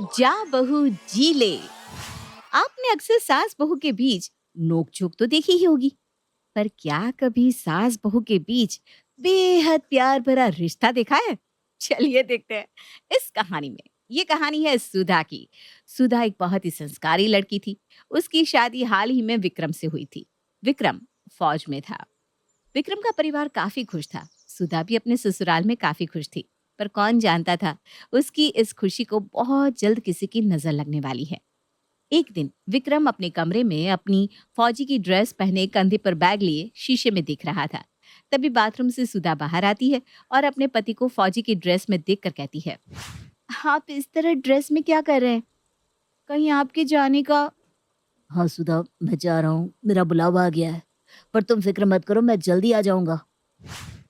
जा बहू जी ले। आपने अक्सर सास बहू के बीच नोक-झोंक तो देखी ही होगी, पर क्या कभी सास बहू के बीच बेहद प्यार भरा रिश्ता देखा है? चलिए देखते हैं इस कहानी में। ये कहानी है सुधा की। सुधा एक बहुत ही संस्कारी लड़की थी। उसकी शादी हाल ही में विक्रम से हुई थी। विक्रम फौज में था। विक्रम का परिवार काफी खुश था। सुधा भी अपने ससुराल में काफी खुश थी। पर कौन जानता था उसकी इस खुशी को बहुत जल्द किसी की नजर लगने वाली है। एक दिन विक्रम अपने कमरे में अपनी फौजी की ड्रेस पहने कंधे पर बैग लिए शीशे में देख रहा था। तभी बाथरूम से सुधा बाहर आती है और अपने पति को फौजी की ड्रेस में देखकर कहती है, आप इस तरह ड्रेस में क्या कर रहे हैं? कहीं आपके जाने का। हाँ सुधा, मैं जा रहा हूँ, मेरा बुलावा आ गया है, पर तुम फिक्र मत करो, मैं जल्दी आ जाऊंगा।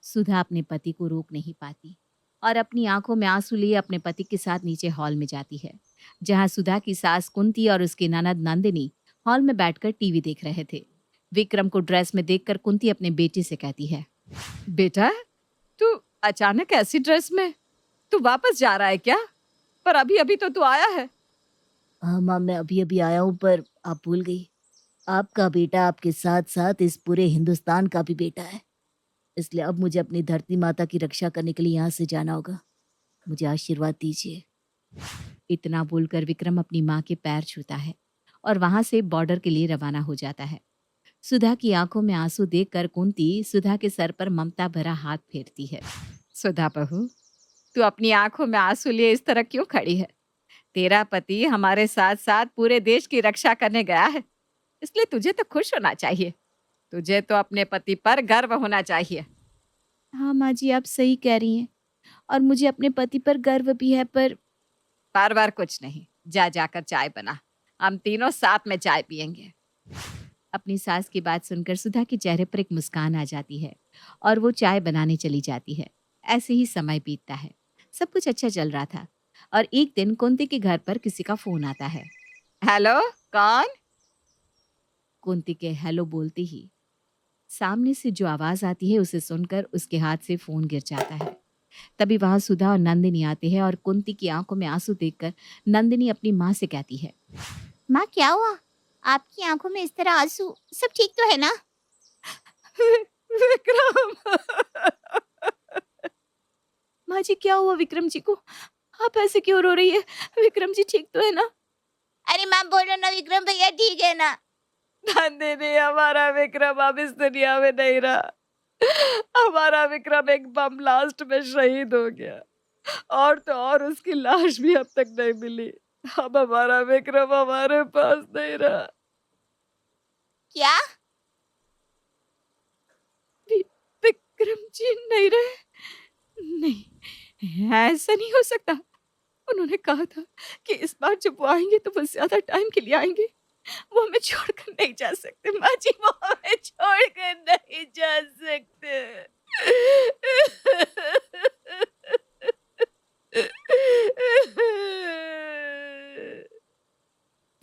सुधा अपने पति को रोक नहीं पाती और अपनी आंखों में आंसू लिए अपने पति के साथ नीचे हॉल में जाती है, जहां सुधा की सास कुंती और उसकी ननद नंदिनी हॉल में बैठकर टीवी देख रहे थे। विक्रम को ड्रेस में देखकर कुंती अपने बेटे से कहती है, बेटा, तू अचानक ऐसी ड्रेस में, तू वापस जा रहा है क्या? पर अभी अभी तो तू आया है। हाँ माँ, मैं अभी अभी आया हूँ, पर आप भूल गई, आपका बेटा आपके साथ साथ इस पूरे हिंदुस्तान का भी बेटा है। इसलिए अब मुझे अपनी धरती माता की रक्षा करने के लिए यहाँ से जाना होगा। मुझे आशीर्वाद दीजिए। इतना बोलकर विक्रम अपनी माँ के पैर छूता है और वहां से बॉर्डर के लिए रवाना हो जाता है। सुधा की आंखों में आंसू देखकर कुंती सुधा के सर पर ममता भरा हाथ फेरती है। सुधा बहू, तू अपनी आंखों में आंसू लिए इस तरह क्यों खड़ी है? तेरा पति हमारे साथ साथ पूरे देश की रक्षा करने गया है, इसलिए तुझे तो खुश होना चाहिए। तुझे तो अपने पति पर गर्व होना चाहिए। हाँ माँ जी, आप सही कह रही हैं और मुझे अपने पति पर गर्व भी है, पर बार बार कुछ नहीं, जा जाकर चाय बना, हम तीनों साथ में चाय पियेंगे। अपनी सास की बात सुनकर सुधा के चेहरे पर एक मुस्कान आ जाती है और वो चाय बनाने चली जाती है। ऐसे ही समय बीतता है। सब कुछ अच्छा चल रहा था और एक दिन कुंती के घर पर किसी का फोन आता है। हेलो, कौन? कुंती के हेलो बोलते ही सामने से जो आवाज आती है उसे सुनकर उसके हाथ से फोन गिर जाता है। तभी वहां सुधा और नंदिनी आते हैं और कुंती की आंखों में आंसू देखकर नंदिनी अपनी माँ से कहती है, माँ क्या हुआ? आपकी आंखों में इस तरह आंसू, सब ठीक तो है ना? विक्रम। माँ जी, क्या हुआ विक्रम जी को? आप ऐसे क्यों रो रही है? विक्रम जी ठीक तो है ना? अरे माँ, बोलो ना, विक्रम भैया ठीक है ना? नंदिनी, हमारा विक्रम अब इस दुनिया में नहीं रहा। हमारा विक्रम एक बम ब्लास्ट में शहीद हो गया और तो और उसकी लाश भी अब तक नहीं मिली। अब हमारा विक्रम हमारे पास नहीं रहा। क्या? विक्रम जी नहीं रहे? नहीं, ऐसा नहीं हो सकता। उन्होंने कहा था कि इस बार जब वो आएंगे तो वो ज्यादा टाइम के लिए आएंगे। वो हमें छोड़कर नहीं जा सकते माँ जी, वो हमें छोड़कर नहीं जा सकते।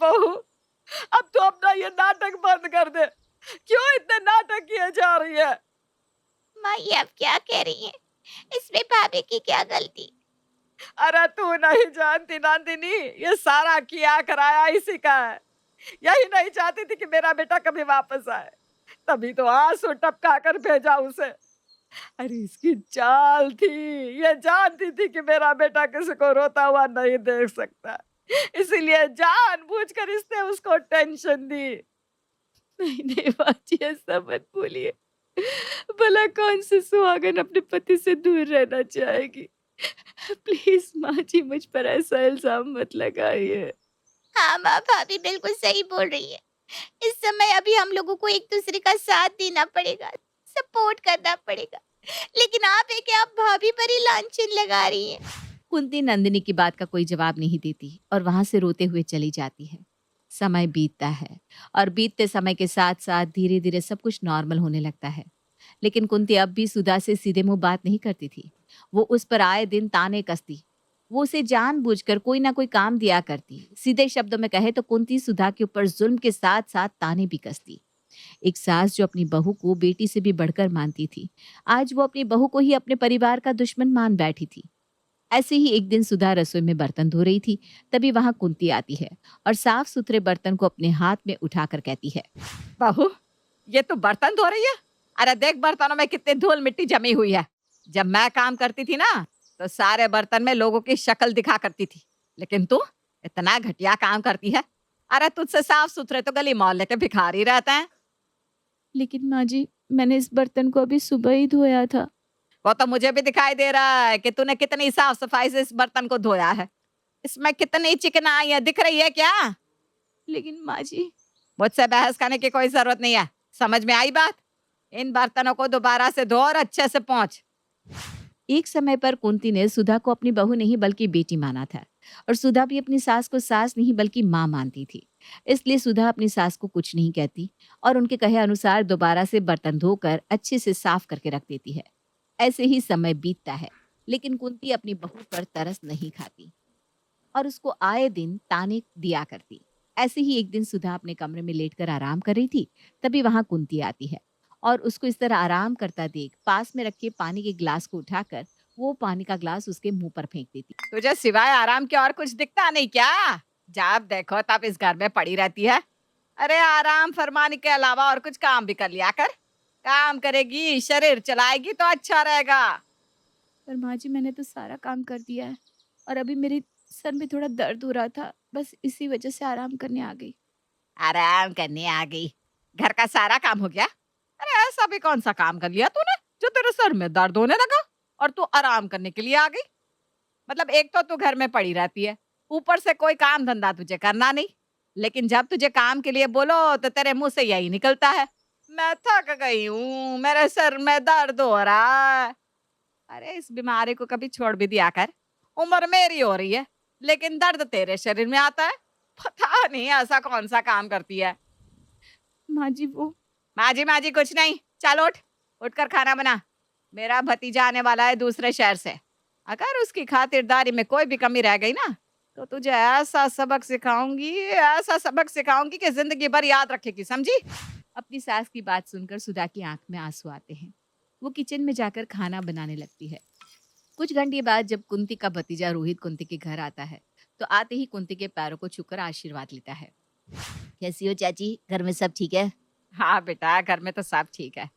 बहू, अब तो अपना ये नाटक बंद कर दे। क्यों इतने नाटक किए जा रही है? माँ, ये आप क्या कह रही हैं? इसमें भाभी की क्या गलती? अरे तू नहीं जानती नंदिनी, ये सारा किया कराया इसी का है। यही नहीं चाहती थी कि मेरा बेटा कभी वापस आए, तभी तो आंसू टपका कर भेजा उसे। अरे इसकी चाल थी, ये जानती थी कि मेरा बेटा किसी को रोता हुआ नहीं देख सकता, इसीलिए जानबूझकर इसने उसको टेंशन दी। नहीं नहीं बाजी, ऐसा मत बोलिए। भला कौन सी सुहागन अपने पति से दूर रहना चाहेगी? प्लीज माँ जी, मुझ पर ऐसा इल्जाम मत लगाइए। हाँ माँ, भाभी बिल्कुल सही बोल रही है। इस समय अभी हम लोगों को एक दूसरे का साथ देना पड़ेगा, सपोर्ट करना पड़ेगा। लेकिन आप है कि आप भाभी पर ही लांछन लगा रही हैं। कुंती नंदिनी की बात का कोई जवाब नहीं देती और वहां से रोते हुए चली जाती है। समय बीतता है और बीतते समय के साथ साथ धीरे धीरे सब कुछ नॉर्मल होने लगता है। लेकिन कुंती अब भी सुधा से सीधे मुंह बात नहीं करती थी। वो उस पर आए दिन ताने कसती। वो उसे जानबूझकर कोई ना कोई काम दिया करती। सीधे शब्दों में कहे तो कुंती सुधा के ऊपर जुल्म के साथ साथ ताने भी कसती। एक सास जो अपनी बहू को बेटी से भी बढ़कर मानती थी, आज वो अपनी बहू को ही अपने परिवार का दुश्मन मान बैठी थी। ऐसे ही एक दिन सुधा रसोई में बर्तन धो रही थी। तभी वहां कुंती आती है और साफ सुथरे बर्तन को अपने हाथ में उठाकर कहती है, बहू, ये तू बर्तन धो रही है? अरे देख बर्तनों में कितनी धूल मिट्टी जमी हुई है। जब मैं काम करती थी ना, तो सारे बर्तन में लोगों की शक्ल दिखा करती थी, लेकिन तू इतना घटिया काम करती है। अरे तुझसे साफ सुथरे तो गली मोहल्ले के भिखारी रहते हैं। लेकिन माँ जी, मैंने इस बर्तन को अभी सुबह ही धोया था। वो तो मुझे भी दिखाई दे रहा है कि तूने कितनी साफ सफाई से इस बर्तन को धोया है। इसमें कितनी चिकनाई है, दिख रही है क्या? लेकिन माँ जी, मुझसे बहस करने की कोई जरूरत नहीं है। समझ में आई बात? इन बर्तनों को दोबारा से धो और अच्छे से पोंछ। एक समय पर कुंती ने सुधा को अपनी बहू नहीं बल्कि बेटी माना था और सुधा भी अपनी सास को सास नहीं बल्कि माँ मानती थी। इसलिए सुधा अपनी सास को कुछ नहीं कहती और उनके कहे अनुसार दोबारा से बर्तन धोकर अच्छे से साफ करके रख देती है। ऐसे ही समय बीतता है, लेकिन कुंती अपनी बहू पर तरस नहीं खाती और उसको आए दिन ताने दिया करती। ऐसे ही एक दिन सुधा अपने कमरे में लेटकर आराम कर रही थी। तभी वहां कुंती आती है और उसको इस तरह आराम करता देख पास में रखे पानी के गिलास को उठाकर वो पानी का ग्लास उसके मुंह पर फेंक देती। तुझे सिवाय आराम के और कुछ दिखता नहीं क्या? जब देखो तब इस घर में पड़ी रहती है। अरे आराम फरमाने के अलावा और कुछ काम भी कर लिया कर। काम करेगी, शरीर चलाएगी तो अच्छा रहेगा। पर माँ जी, मैंने तो सारा काम कर दिया है और अभी मेरे सर में थोड़ा दर्द हो रहा था, बस इसी वजह से आराम करने आ गई। आराम करने आ गई? घर का सारा काम हो गया? अरे ऐसा भी कौन सा काम कर लिया तूने जो तेरे सर में दर्द होने लगा और तू आराम करने के लिए आ गई? मतलब एक तो तू घर में पड़ी रहती है, ऊपर से कोई काम धंधा तुझे करना नहीं। लेकिन जब तुझे काम के लिए बोलो तो तेरे मुंह से यही निकलता है, मैं थक गई हूँ, मेरे सर में दर्द हो रहा है। अरे इस बीमारी को कभी छोड़ भी दिया कर। उम्र मेरी हो रही है, लेकिन दर्द तेरे शरीर में आता है। पता नहीं ऐसा कौन सा काम करती है। माँ जी, वो माजी माजी कुछ नहीं, चल उठ, उठकर खाना बना। मेरा भतीजा आने वाला है दूसरे शहर से। अगर उसकी खातिरदारी में कोई भी कमी रह गई ना, तो तुझे ऐसा सबक सिखाऊंगी कि जिंदगी भर याद रखेगी, समझी? अपनी सास की बात सुनकर सुधा की आंख में आंसू आते हैं। वो किचन में जाकर खाना बनाने लगती है। कुछ घंटे बाद जब कुंती का भतीजा रोहित कुंती के घर आता है, तो आते ही कुंती के पैरों को छूकर आशीर्वाद लेता है। कैसी हो चाची, घर में सब ठीक है? हाँ बेटा, घर में तो सब ठीक है।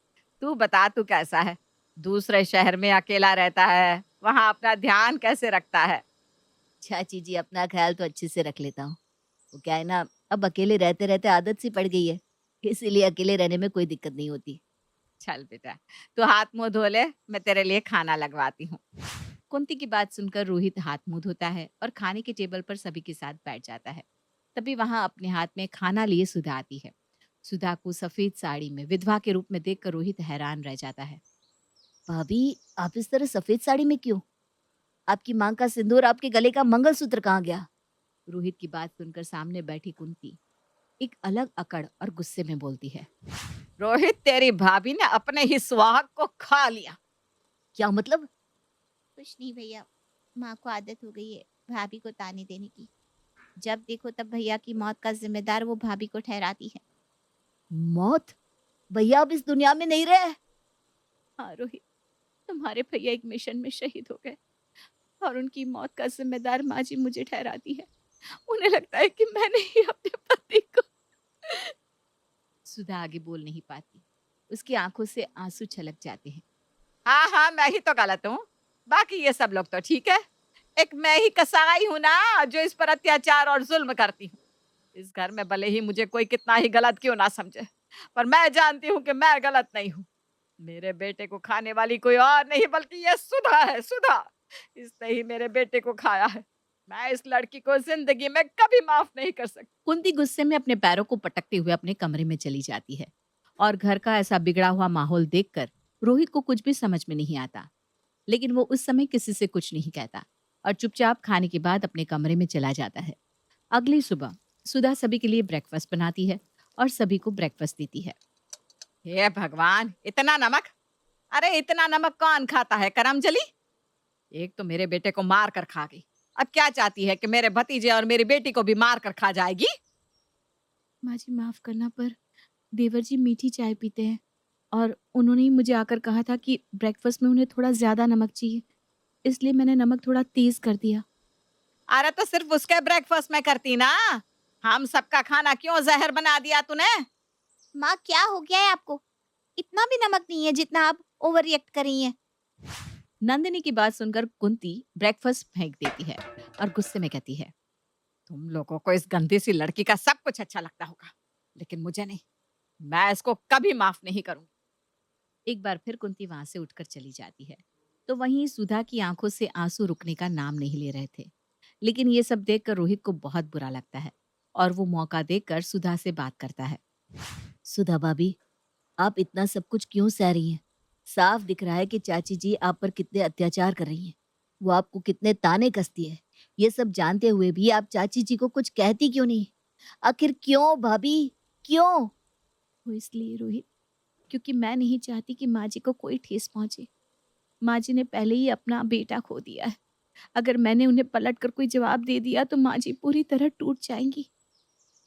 तू बता, तू कैसा है? दूसरे शहर में अकेला रहता है, वहां अपना ध्यान कैसे रखता है? चाची जी, अपना ख्याल तो अच्छे से रख लेता हूँ। वो क्या है ना, अब अकेले रहते रहते आदत सी पड़ गई है, इसीलिए अकेले रहने में कोई दिक्कत नहीं होती। चल बेटा, तू हाथ मुंह धो ले, मैं तेरे लिए खाना लगवाती हूँ। कुंती की बात सुनकर रोहित हाथ मुंह धोता है और खाने के टेबल पर सभी के साथ बैठ जाता है। तभी वहां अपने हाथ में खाना लिए सुधा आती है। सुधा को सफेद साड़ी में विधवा के रूप में देखकर रोहित हैरान रह जाता है। भाभी, आप इस तरह सफेद साड़ी में क्यों? आपकी मांग का सिंदूर, आपके गले का मंगलसूत्र कहाँ गया? रोहित की बात सुनकर सामने बैठी कुंती एक अलग अकड़ और गुस्से में बोलती है। रोहित, तेरी भाभी ने अपने ही सुहाग को खा लिया। क्या मतलब? कुछ नहीं भैया, माँ को आदत हो गई है भाभी को ताने देने की। जब देखो तब भैया की मौत का जिम्मेदार वो भाभी को ठहराती है। मौत? भैया अब इस दुनिया में नहीं रहे? हाँ रोहित, तुम्हारे भैया एक मिशन में शहीद हो गए और उनकी मौत का जिम्मेदार माँ जी मुझे ठहराती है। उन्हें लगता है कि मैंने ही अपने पति को। सुधा आगे बोल नहीं पाती, उसकी आंखों से आंसू छलक जाते हैं। हाँ हाँ, मैं ही तो गलत हूँ, बाकी ये सब लोग तो ठीक है। एक मैं ही कसाई हूँ ना, जो इस पर अत्याचार और जुल्म करती हूँ। इस घर में भले ही मुझे कोई कितना ही गलत क्यों ना समझे, पर मैं जानती हूँ कि मैं गलत नहीं हूँ। मेरे बेटे को खाने वाली कोई और नहीं बल्कि ये सुधा है, सुधा। इसने ही मेरे बेटे को खाया है। मैं इस लड़की को जिंदगी में कभी माफ नहीं कर सकती। कुंती गुस्से में अपने पैरों को पटकते हुए अपने कमरे में चली जाती है और घर का ऐसा बिगड़ा हुआ माहौल देखकर रोहित को कुछ भी समझ में नहीं आता। लेकिन वो उस समय किसी से कुछ नहीं कहता और चुपचाप खाने के बाद अपने कमरे में चला जाता है। अगली सुबह सुधा सभी के लिए ब्रेकफास्ट बनाती है और सभी को ब्रेकफास्ट देती है। हे भगवान, इतना नमक! अरे इतना नमक कौन खाता है करमजली? एक तो मेरे बेटे को मार कर खा गई, अब क्या चाहती है कि मेरे भतीजे और मेरी बेटी को भी मार कर खा जाएगी? माँ जी, माफ करना, पर देवर जी मीठी चाय पीते हैं और उन्होंने ही मुझे आकर कहा था कि ब्रेकफास्ट में उन्हें थोड़ा ज्यादा नमक चाहिए। इसलिए मैंने नमक थोड़ा तेज कर दिया। अरे तो सिर्फ उसके ब्रेकफास्ट में करती ना, हम सबका खाना क्यों जहर बना दिया तूने? माँ क्या हो गया है आपको? इतना भी नमक नहीं है जितना आप ओवर रिएक्ट कर रही हैं। नंदिनी की बात सुनकर कुंती ब्रेकफास्ट फेंक देती है और गुस्से में कहती है, तुम लोगों को इस गंदी सी लड़की का सब कुछ अच्छा लगता होगा, लेकिन मुझे नहीं। मैं इसको कभी माफ नहीं करूंगी। एक बार फिर कुंती वहां से उठकर चली जाती है। तो वहीं सुधा की आंखों से आंसू रुकने का नाम नहीं ले रहे थे। लेकिन ये सब देखकर रोहित को बहुत बुरा लगता है और वो मौका देखकर सुधा से बात करता है। सुधा भाभी, आप इतना सब कुछ क्यों सह रही हैं? साफ दिख रहा है कि चाची जी आप पर कितने अत्याचार कर रही हैं। वो आपको कितने ताने कसती है। ये सब जानते हुए भी आप चाची जी को कुछ कहती क्यों नहीं? आखिर क्यों भाभी, क्यों? वो इसलिए रोहित, क्योंकि मैं नहीं चाहती कि माँ जी को कोई ठेस पहुंचे। माँ जी ने पहले ही अपना बेटा खो दिया है। अगर मैंने उन्हें पलटकर कोई जवाब दे दिया तो माँ जी पूरी तरह टूट जाएंगी।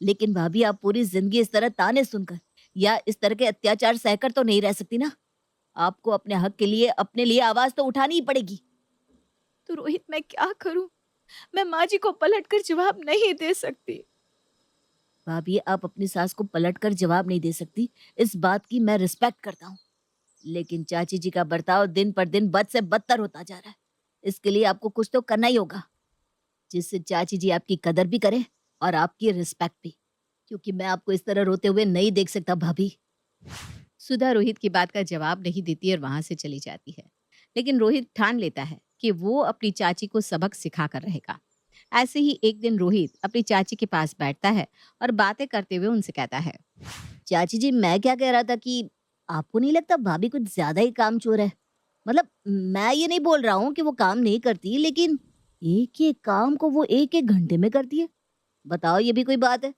लेकिन भाभी, आप पूरी जिंदगी इस तरह ताने सुनकर या इस तरह के अत्याचार सहकर तो नहीं रह सकती ना। आपको अपने हक के लिए अपने लिए आवाज तो उठानी ही पड़ेगी। तो रोहित, मैं क्या करूं? मैं माँ जी को पलटकर जवाब नहीं दे सकती। भाभी, आप अपनी सास को पलटकर जवाब नहीं दे सकती, इस बात की मैं रिस्पेक्ट करता हूँ। लेकिन चाची जी का बर्ताव दिन पर दिन बद से बदतर होता जा रहा है। इसके लिए आपको कुछ तो करना ही होगा, जिससे चाची जी आपकी कदर भी करे और आपकी रिस्पेक्ट भी। क्योंकि मैं आपको इस तरह रोते हुए नहीं देख सकता भाभी। सुधा रोहित की बात का जवाब नहीं देती और वहां से चली जाती है। लेकिन रोहित ठान लेता है कि वो अपनी चाची को सबक सिखा कर रहेगा। ऐसे ही एक दिन रोहित अपनी चाची के पास बैठता है और बातें करते हुए उनसे कहता है, चाची जी, मैं क्या कह रहा था कि आपको नहीं लगता भाभी कुछ ज्यादा ही कामचोर है? मतलब मैं ये नहीं बोल रहा हूँ कि वो काम नहीं करती, लेकिन एक एक काम को वो एक एक घंटे में करती है। बताओ, ये भी कोई बात है?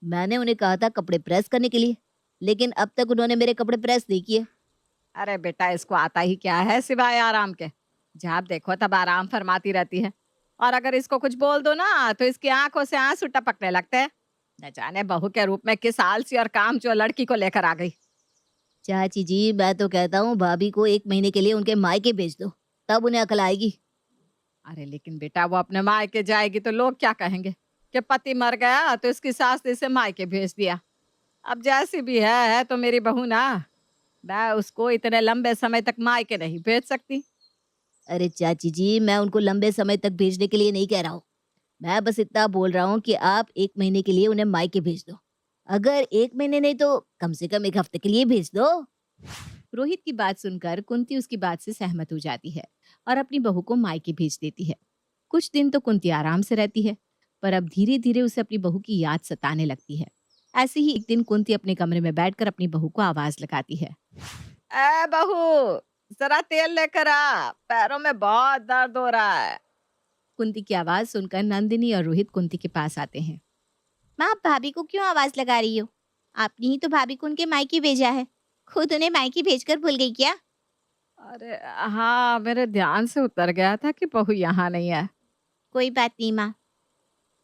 मैंने उन्हें कहा था कपड़े प्रेस करने के लिए, लेकिन अब तक उन्होंने मेरे कपड़े प्रेस नहीं किए। अरे बेटा, इसको आता ही क्या है सिवाय आराम के? जब देखो तब आराम फरमाती रहती है। और अगर इसको कुछ बोल दो ना तो इसकी आंखों से आंसू टपकने लगते हैं। न जाने बहू के रूप में किस आलसी और कामचोर लड़की को लेकर आ गई। चाची जी, मैं तो कहता हूँ भाभी को 1 महीने के लिए उनके मायके भेज दो, तब उन्हें अकल आएगी। अरे लेकिन बेटा, वो अपने मायके जाएगी तो लोग क्या कहेंगे कि पति मर गया तो इसकी सास ने इसे मायके भेज दिया। अब जैसी भी है तो मेरी बहू ना। मैं उसको इतने लंबे समय तक मायके नहीं भेज सकती। अरे चाची जी, मैं उनको लंबे समय तक भेजने के लिए नहीं कह रहा हूँ। मैं बस इतना बोल रहा हूँ कि आप 1 महीने के लिए उन्हें मायके भेज दो। अगर 1 महीने नहीं तो कम से कम 1 हफ्ते के लिए भेज दो। रोहित की बात सुनकर कुंती उसकी बात से सहमत हो जाती है और अपनी बहू को मायके भेज देती है। कुछ दिन तो कुंती आराम से रहती है, पर अब धीरे धीरे उसे अपनी बहू की याद सताने लगती है। ऐसे ही एक दिन कुंती अपने कमरे में बैठकर अपनी बहू को आवाज लगाती है। ए बहू, जरा तेल लेकर आ, पैरों में बहुत दर्द हो रहा है। कुंती की आवाज सुनकर नंदिनी और रोहित कुंती के पास आते हैं। माँ, आप भाभी को क्यों आवाज लगा रही हो? आपने ही तो भाभी को उनके मायके भेजा है। खुद उन्हें मायके भेजकर भूल गई क्या? अरे हाँ, मेरे ध्यान से उतर गया था कि बहू यहाँ नहीं है। कोई बात नहीं माँ,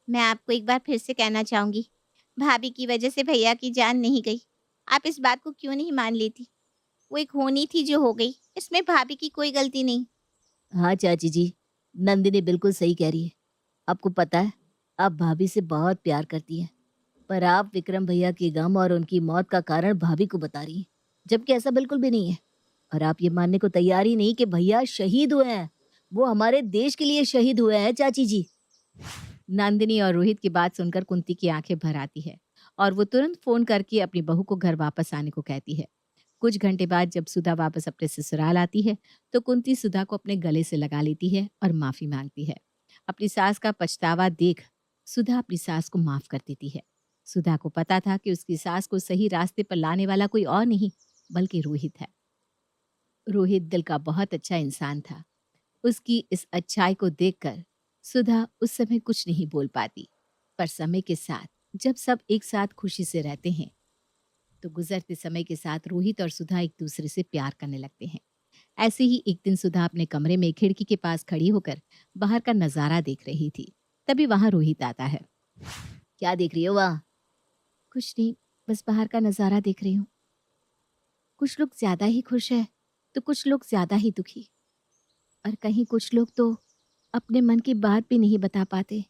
मैं आपको एक बार फिर से कहना चाहूंगी, भाभी की वजह से भैया की जान नहीं गई। आप इस बात को क्यों नहीं मान लेती? वो एक होनी थी जो हो गई, इसमें भाभी की कोई गलती नहीं। हाँ चाची जी, नंदिनी बिल्कुल सही कह रही है। आपको पता है, आप भाभी से बहुत प्यार करती हैं, पर आप विक्रम भैया के गम और उनकी मौत का कारण भाभी को बता रही हैं, जबकि ऐसा बिल्कुल भी नहीं है। और आप ये मानने को तैयार ही नहीं कि भैया शहीद हुए हैं। वो हमारे देश के लिए शहीद हुए हैं चाची जी। नंदिनी और रोहित की बात सुनकर कुंती की आंखें भर आती है और वो तुरंत फोन करके अपनी बहू को घर वापस आने को कहती है। कुछ घंटे बाद जब सुधा वापस अपने ससुराल आती है तो कुंती सुधा को अपने गले से लगा लेती है और माफी मांगती है। अपनी सास का पछतावा देख सुधा अपनी सास को माफ कर देती है। सुधा को पता था कि उसकी सास को सही रास्ते पर लाने वाला कोई और नहीं बल्कि रोहित है। रोहित दिल का बहुत अच्छा इंसान था। उसकी इस अच्छाई को देखकर सुधा उस समय कुछ नहीं बोल पाती, पर समय के साथ जब सब एक साथ खुशी से रहते हैं तो गुजरते समय के साथ रोहित और सुधा एक दूसरे से प्यार करने लगते हैं। ऐसे ही एक दिन सुधा अपने कमरे में खिड़की के पास खड़ी होकर बाहर का नजारा देख रही थी। तभी वहां रोहित आता है। क्या देख रही हो वहां? कुछ नहीं, बस बाहर का नजारा देख रही हूँ। कुछ लोग ज्यादा ही खुश है तो कुछ लोग ज्यादा ही दुखी। और कहीं कुछ लोग तो अपने मन की बात भी नहीं बता पाते।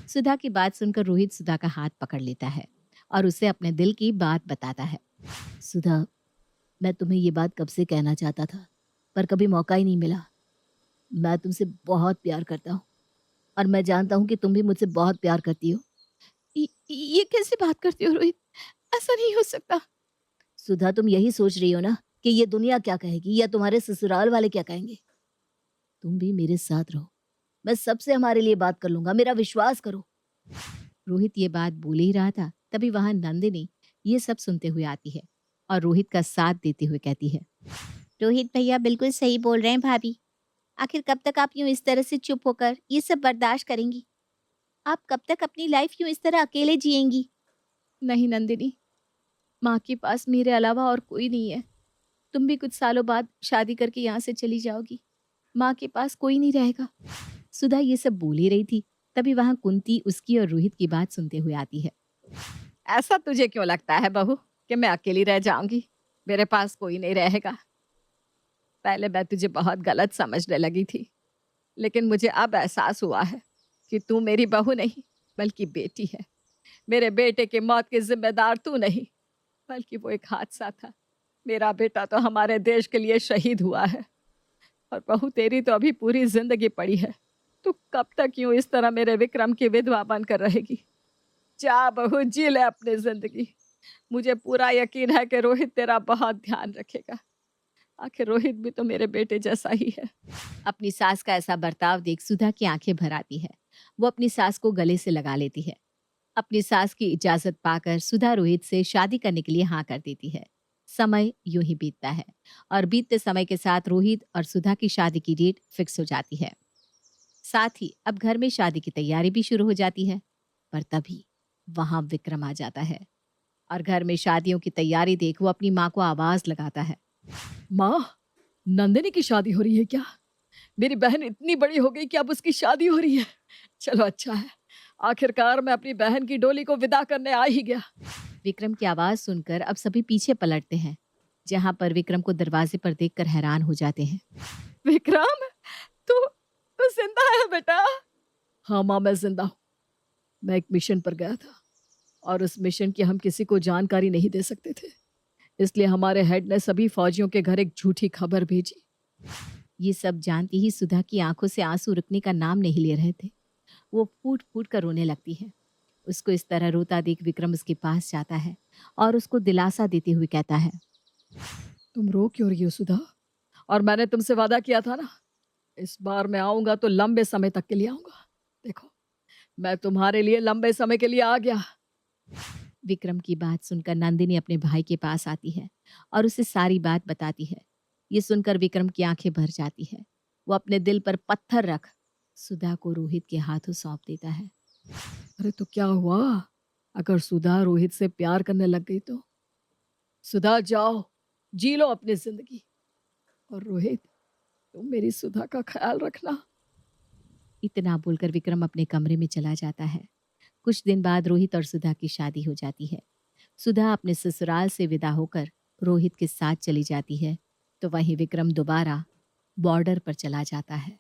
सुधा की बात सुनकर रोहित सुधा का हाथ पकड़ लेता है और उसे अपने दिल की बात बताता है। सुधा, मैं तुम्हें ये बात कब से कहना चाहता था, पर कभी मौका ही नहीं मिला। मैं तुमसे बहुत प्यार करता हूँ और मैं जानता हूँ कि तुम भी मुझसे बहुत प्यार करती हो। ये कैसे बात करती हो रोहित? ऐसा नहीं हो सकता। सुधा, तुम यही सोच रही हो ना कि ये दुनिया क्या कहेगी या तुम्हारे ससुराल वाले क्या कहेंगे। तुम भी मेरे साथ रहो, मैं सबसे हमारे लिए बात कर लूंगा, मेरा विश्वास करो। रोहित ये बात बोल ही रहा था, तभी वहां नंदिनी ये सब सुनते हुए आती है और रोहित का साथ देते हुए कहती है। रोहित भैया बिल्कुल सही बोल रहे हैं भाभी। आखिर कब तक आप यूं इस तरह से चुप होकर ये सब बर्दाश्त करेंगी? आप कब तक अपनी लाइफ यूं इस तरह अकेले जिएंगी? नहीं नंदिनी, माँ के पास मेरे अलावा और कोई नहीं है। तुम भी कुछ सालों बाद शादी करके यहाँ से चली जाओगी, माँ के पास कोई नहीं रहेगा। सुधा ये सब बोल ही रही थी, तभी वहां कुंती उसकी और रोहित की बात सुनते हुए आती है। ऐसा तुझे क्यों लगता है बहू कि मैं अकेली रह जाऊंगी? मेरे पास कोई नहीं रहेगा। पहले मैं तुझे बहुत गलत समझने लगी थी, लेकिन मुझे अब एहसास हुआ है कि तू मेरी बहू नहीं बल्कि बेटी है। मेरे बेटे की मौत की जिम्मेदार तू नहीं, बल्कि वो एक हादसा था। मेरा बेटा तो हमारे देश के लिए शहीद हुआ है और बहू तेरी तो अभी पूरी जिंदगी पड़ी है। तू कब तक यूं इस तरह मेरे विक्रम की विधवा बनकर रहेगी? जा बहू, जी ले अपनी जिंदगी। मुझे पूरा यकीन है कि रोहित तेरा बहुत ध्यान रखेगा। आखिर रोहित भी तो मेरे बेटे जैसा ही है। अपनी सास का ऐसा बर्ताव देख सुधा की आंखें भर आती है। वो अपनी सास को गले से लगा लेती है। अपनी सास की इजाजत पाकर सुधा रोहित से शादी करने के लिए हाँ कर देती है। समय यूं ही बीतता है और बीतते समय के साथ रोहित और सुधा की शादी की डेट फिक्स हो जाती है। साथ ही अब घर में शादी की तैयारी भी शुरू हो जाती है। पर तभी वहां विक्रम आ जाता है और घर में शादियों की तैयारी देख वो अपनी माँ को आवाज लगाता है। माँ, नंदिनी की शादी हो रही है क्या? मेरी बहन इतनी बड़ी हो गई कि अब उसकी शादी हो रही है। चलो अच्छा है, आखिरकार मैं अपनी बहन की डोली को विदा करने आ ही गया। विक्रम की आवाज सुनकर अब सभी पीछे पलटते हैं, जहां पर विक्रम को दरवाजे पर देखकर हैरान हो जाते हैं। विक्रम, तू तू जिंदा है बेटा? हाँ माँ, मैं जिंदा हूँ। मैं एक मिशन पर गया था और उस मिशन की हम किसी को जानकारी नहीं दे सकते थे, इसलिए हमारे हेड ने सभी फौजियों के घर एक झूठी खबर भेजी। ये सब जानती ही सुधा की आंखों से आंसू रुकने का नाम नहीं ले रहे थे। वो फूट फूट कर रोने लगती है। उसको इस तरह रोता देख विक्रम उसके पास जाता है और उसको दिलासा देते हुए कहता है। तुम रो क्यों रही हो सुधा? और मैंने तुमसे वादा किया था ना, इस बार मैं आऊंगा तो लंबे समय तक के लिए आऊंगा। देखो, मैं तुम्हारे लिए लंबे समय के लिए आ गया। विक्रम की बात सुनकर नंदिनी अपने भाई के पास आती है और उसे सारी बात बताती है। ये सुनकर विक्रम की आंखें भर जाती है। वो अपने दिल पर पत्थर रख सुधा को रोहित के हाथों सौंप देता है। अरे तो क्या हुआ अगर सुधा रोहित से प्यार करने लग गई तो? सुधा जाओ, जी लो अपनी जिंदगी, और रोहित तुम मेरी सुधा का ख्याल रखना। इतना बोलकर विक्रम अपने कमरे में चला जाता है। कुछ दिन बाद रोहित और सुधा की शादी हो जाती है। सुधा अपने ससुराल से विदा होकर रोहित के साथ चली जाती है, तो वहीं विक्रम दोबारा बॉर्डर पर चला जाता है।